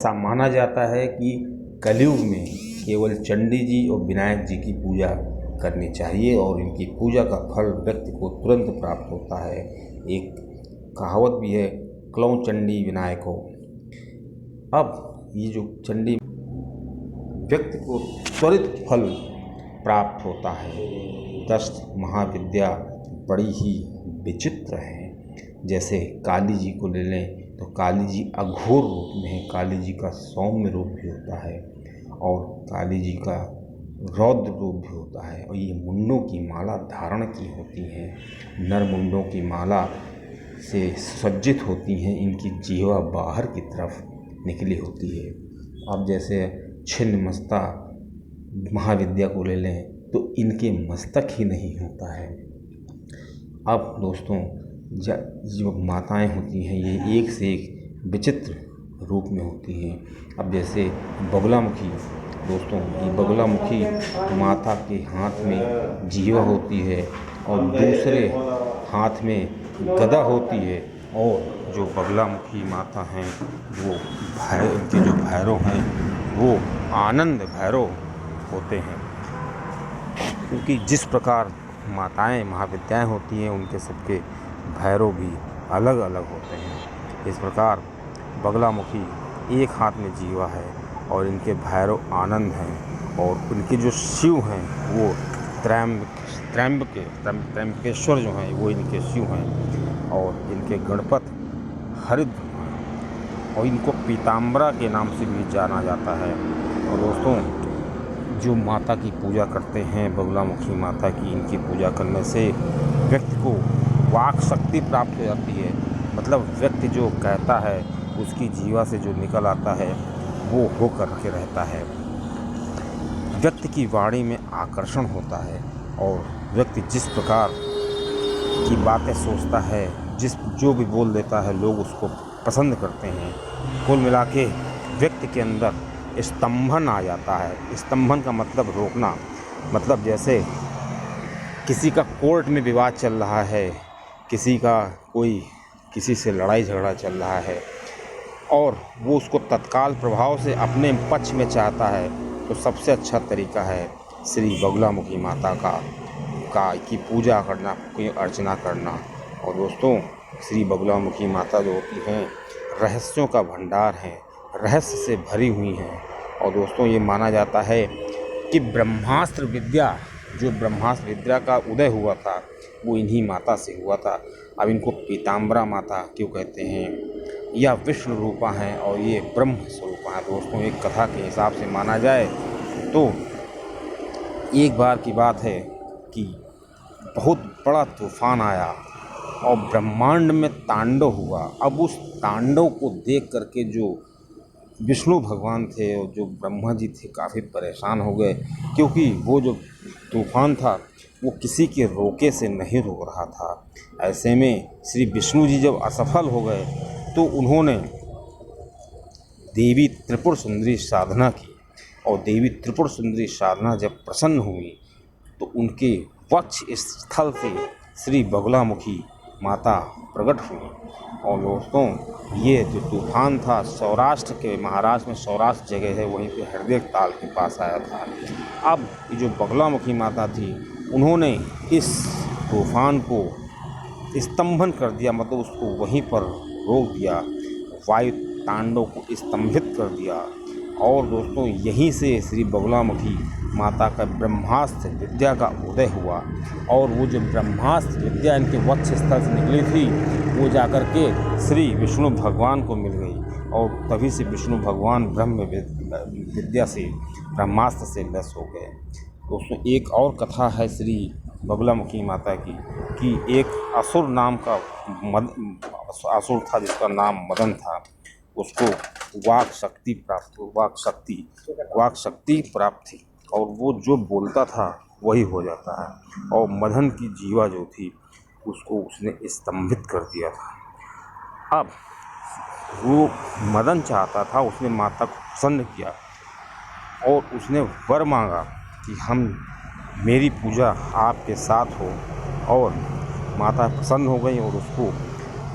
ऐसा माना जाता है कि कलयुग में केवल चंडी जी और विनायक जी की पूजा करनी चाहिए और इनकी पूजा का फल व्यक्ति को तुरंत प्राप्त होता है। एक कहावत भी है, क्लौं चंडी विनायक हो। अब ये जो चंडी व्यक्ति को त्वरित फल प्राप्त होता है। 10 महाविद्या बड़ी ही विचित्र हैं। जैसे काली जी को ले लें तो काली जी अघोर रूप में है, काली जी का सौम्य रूप भी होता है और काली जी का रौद्र रूप भी होता है। और ये मुंडों की माला धारण की होती हैं, नर मुंडों की माला से सज्जित होती हैं। इनकी जीवा बाहर की तरफ निकली होती है। अब जैसे छिन्नमस्ता महाविद्या को ले लें तो इनके मस्तक ही नहीं होता है। अब दोस्तों जो माताएं होती हैं ये एक से एक विचित्र रूप में होती हैं। अब जैसे बगुलामुखी, दोस्तों ये बगुलामुखी माता के हाथ में जीवा होती है और दूसरे हाथ में गदा होती है। और जो बगुलामुखी माता हैं वो इनके जो भैरव हैं वो आनंद भैरव होते हैं, क्योंकि जिस प्रकार माताएं महाविद्याएं होती हैं उनके सबके भैरव भी अलग अलग होते हैं। इस प्रकार बगलामुखी एक हाथ में जीवा है और इनके भैरव आनंद हैं और उनके जो शिव हैं वो त्रयंबकेश्वर जो हैं वो इनके शिव हैं और इनके गणपत हरिद्र हैं और इनको पीताम्बरा के नाम से भी जाना जाता है। और दोस्तों जो माता की पूजा करते हैं बगलामुखी माता की, इनकी पूजा करने से व्यक्ति को वाक शक्ति प्राप्त हो जाती है। मतलब व्यक्ति जो कहता है उसकी जीवा से जो निकल आता है वो हो कर के रहता है। व्यक्ति की वाणी में आकर्षण होता है और व्यक्ति जिस प्रकार की बातें सोचता है, जो भी बोल देता है लोग उसको पसंद करते हैं। कुल मिला के व्यक्ति के अंदर स्तंभन आ जाता है। स्तंभन का मतलब रोकना, मतलब जैसे किसी का कोर्ट में विवाद चल रहा है, किसी से लड़ाई झगड़ा चल रहा है और वो उसको तत्काल प्रभाव से अपने पक्ष में चाहता है, तो सबसे अच्छा तरीका है श्री बगलामुखी माता की पूजा करना, की अर्चना करना। और दोस्तों श्री बगलामुखी माता जो होती हैं रहस्यों का भंडार हैं, रहस्य से भरी हुई हैं। और दोस्तों ये माना जाता है कि ब्रह्मास्त्र विद्या का उदय हुआ था वो इन्हीं माता से हुआ था। अब इनको पीताम्बरा माता क्यों कहते हैं, या विष्णु रूपा हैं और ये ब्रह्म स्वरूपा हैं। दोस्तों एक कथा के हिसाब से माना जाए तो एक बार की बात है कि बहुत बड़ा तूफान आया और ब्रह्मांड में तांडव हुआ। अब उस तांडव को देख करके जो विष्णु भगवान थे और जो ब्रह्मा जी थे काफ़ी परेशान हो गए, क्योंकि वो जो तूफान था वो किसी के रोके से नहीं रुक रहा था। ऐसे में श्री विष्णु जी जब असफल हो गए तो उन्होंने देवी त्रिपुर सुंदरी साधना की और देवी त्रिपुर सुंदरी साधना जब प्रसन्न हुई तो उनके वक्ष स्थल से श्री बगलामुखी माता प्रकट हुई। और दोस्तों ये जो तूफान था सौराष्ट्र के, महाराष्ट्र में सौराष्ट्र जगह है वहीं पे हृदय ताल के पास आया था। अब ये जो बगलामुखी माता थी उन्होंने इस तूफान को स्तंभन कर दिया, मतलब उसको वहीं पर रोक दिया, वायु तांडव को स्तंभित कर दिया। और दोस्तों यहीं से श्री बगलामुखी माता का ब्रह्मास्त्र विद्या का उदय हुआ और वो जो ब्रह्मास्त्र विद्या इनके वक्ष स्थल से निकली थी वो जाकर के श्री विष्णु भगवान को मिल गई और तभी से विष्णु भगवान ब्रह्म विद्या से ब्रह्मास्त्र से लस हो गए। दोस्तों एक और कथा है श्री बगलामुखी माता की कि एक असुर नाम का असुर था जिसका नाम मदन था, उसको वाक शक्ति प्राप्त थी और वो जो बोलता था वही हो जाता है। और मदन की जीवा जो थी उसको उसने स्तंभित कर दिया था। अब वो मदन चाहता था, उसने माता को प्रसन्न किया और उसने वर मांगा कि मेरी पूजा आपके साथ हो। और माता प्रसन्न हो गई और उसको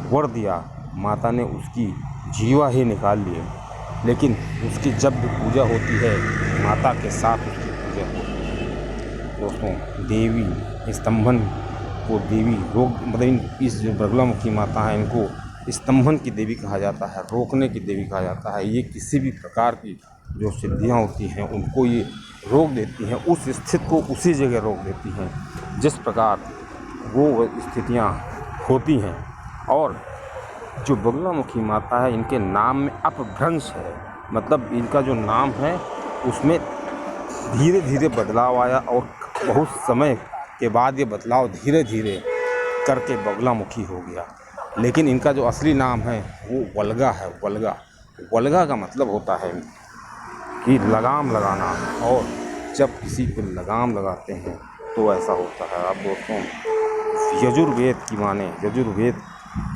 वर दिया। माता ने उसकी जीवा ही निकाल लिए लेकिन उसकी जब भी पूजा होती है माता के साथ उसकी पूजा होती है। दोस्तों, देवी स्तंभन को देवी रोक मतलब इस जो बगलामुखी माता है इनको स्तंभन की देवी कहा जाता है, रोकने की देवी कहा जाता है। ये किसी भी प्रकार की जो सिद्धियाँ होती हैं उनको ये रोक देती हैं, उस स्थिति को उसी जगह रोक देती हैं जिस प्रकार वो स्थितियाँ होती हैं। और जो बगलामुखी माता है इनके नाम में अपभ्रंश है, मतलब इनका जो नाम है उसमें धीरे धीरे बदलाव आया और बहुत समय के बाद ये बदलाव धीरे धीरे करके बगलामुखी हो गया। लेकिन इनका जो असली नाम है वो वल्गा है। वल्गा का मतलब होता है कि लगाम लगाना, और जब किसी को लगाम लगाते हैं तो ऐसा होता है। अब दोस्तों, यजुर्वेद की माने यजुर्वेद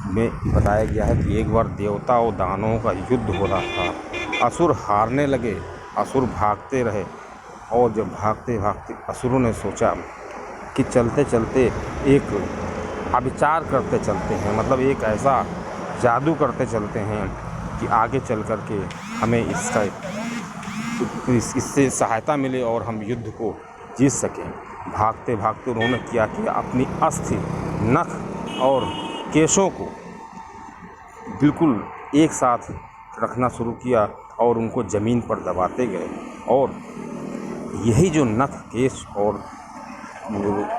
में बताया गया है कि एक बार देवता और दानवों का युद्ध हो रहा था। असुर हारने लगे, असुर भागते रहे, और जब भागते भागते असुरों ने सोचा कि चलते चलते एक अविचार करते चलते हैं, मतलब एक ऐसा जादू करते चलते हैं कि आगे चल कर के हमें इससे सहायता मिले और हम युद्ध को जीत सकें। भागते भागते उन्होंने क्या किया, अपनी अस्थि, नख और केशों को बिल्कुल एक साथ रखना शुरू किया और उनको ज़मीन पर दबाते गए। और यही जो नख, केश और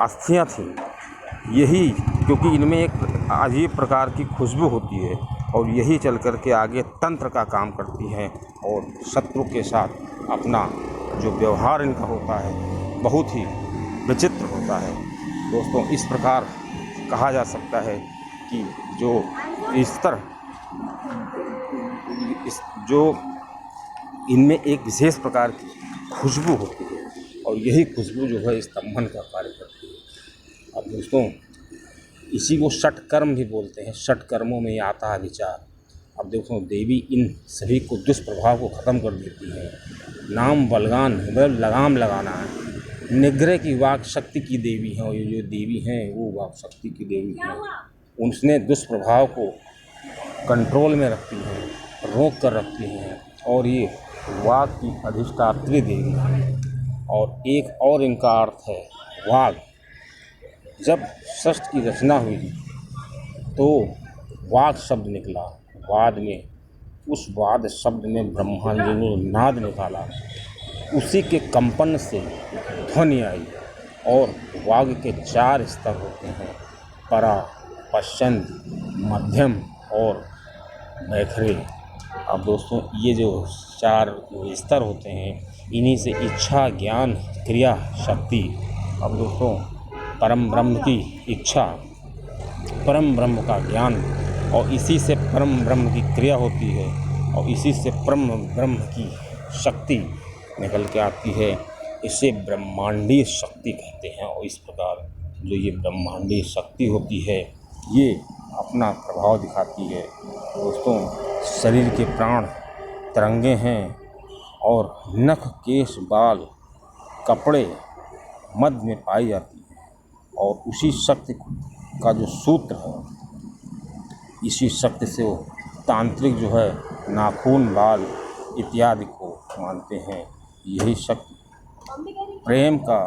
अस्थियाँ थीं, यही, क्योंकि इनमें एक अजीब प्रकार की खुशबू होती है और यही चल कर के आगे तंत्र का काम करती हैं और शत्रु के साथ अपना जो व्यवहार इनका होता है बहुत ही विचित्र होता है। दोस्तों, इस प्रकार कहा जा सकता है कि जो इनमें एक विशेष प्रकार की खुशबू होती है और यही खुशबू जो है स्तंभन का कार्य करती है। अब दोस्तों, इसी को षटकर्म भी बोलते हैं। षटकर्मों में ये आता है विचार। अब देखो, देवी इन सभी को दुष्प्रभाव को ख़त्म कर देती है। नाम बलगान मतलब लगाम लगाना है। निग्रह की वाक शक्ति की देवी हैं, और ये जो देवी हैं वो वाक शक्ति की देवी हैं। उसने दुष्प्रभाव को कंट्रोल में रखती हैं, रोक कर रखती हैं, और ये वाक की अधिष्ठात्री देवी हैं। और एक और इनका अर्थ है वाग। जब षष्ठ की रचना हुई तो वाग शब्द निकला। वाद में, उस वाद शब्द में ब्रह्मा जी ने नाद निकाला, उसी के कंपन से ध्वनि आई। और वाग के 4 स्तर होते हैं, परा, पश्चंद, मध्यम और मैखरे। अब दोस्तों, ये जो 4 स्तर होते हैं इन्हीं से इच्छा, ज्ञान, क्रिया, शक्ति। अब दोस्तों, परम ब्रह्म की इच्छा, परम ब्रह्म का ज्ञान, और इसी से परम ब्रह्म की क्रिया होती है, और इसी से परम ब्रह्म की शक्ति निकल के आती है। इसे ब्रह्मांडीय शक्ति कहते हैं। और इस प्रकार जो ये ब्रह्मांडीय शक्ति होती है ये अपना प्रभाव दिखाती है। दोस्तों, शरीर के प्राण तरंगे हैं और नख, केश, बाल, कपड़े मध्य में पाई जाती है, और उसी शक्ति का जो सूत्र है, इसी शक्ति से वो तांत्रिक जो है नाखून, बाल इत्यादि को मानते हैं। यही शक्ति प्रेम का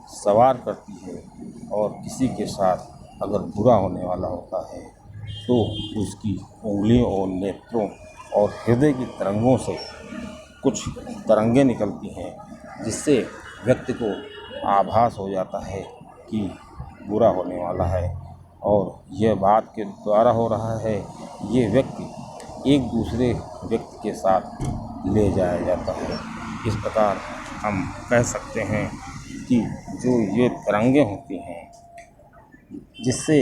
सवार करती है, और किसी के साथ अगर बुरा होने वाला होता है तो उसकी उंगलियों और नेत्रों और हृदय की तरंगों से कुछ तरंगें निकलती हैं, जिससे व्यक्ति को आभास हो जाता है कि बुरा होने वाला है, और यह बात के द्वारा हो रहा है। ये व्यक्ति एक दूसरे व्यक्ति के साथ ले जाया जाता है। इस प्रकार हम कह सकते हैं कि जो ये तरंगें होती हैं, जिससे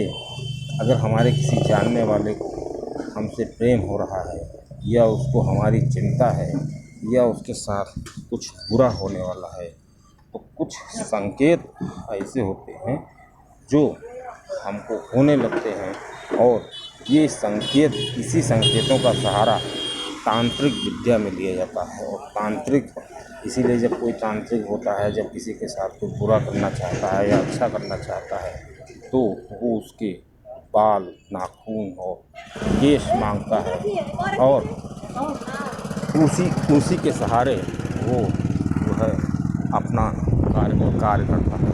अगर हमारे किसी जानने वाले को हमसे प्रेम हो रहा है, या उसको हमारी चिंता है, या उसके साथ कुछ बुरा होने वाला है, तो कुछ संकेत ऐसे होते हैं जो हमको होने लगते हैं। और ये संकेत, इसी संकेतों का सहारा तांत्रिक विद्या में लिया जाता है। और तांत्रिक, इसीलिए जब कोई तांत्रिक होता है, जब किसी के साथ कोई बुरा करना चाहता है या अच्छा करना चाहता है, तो वो उसके बाल, नाखून और केश मांगता है, और उसी के सहारे वो जो है अपना कार्य करता है।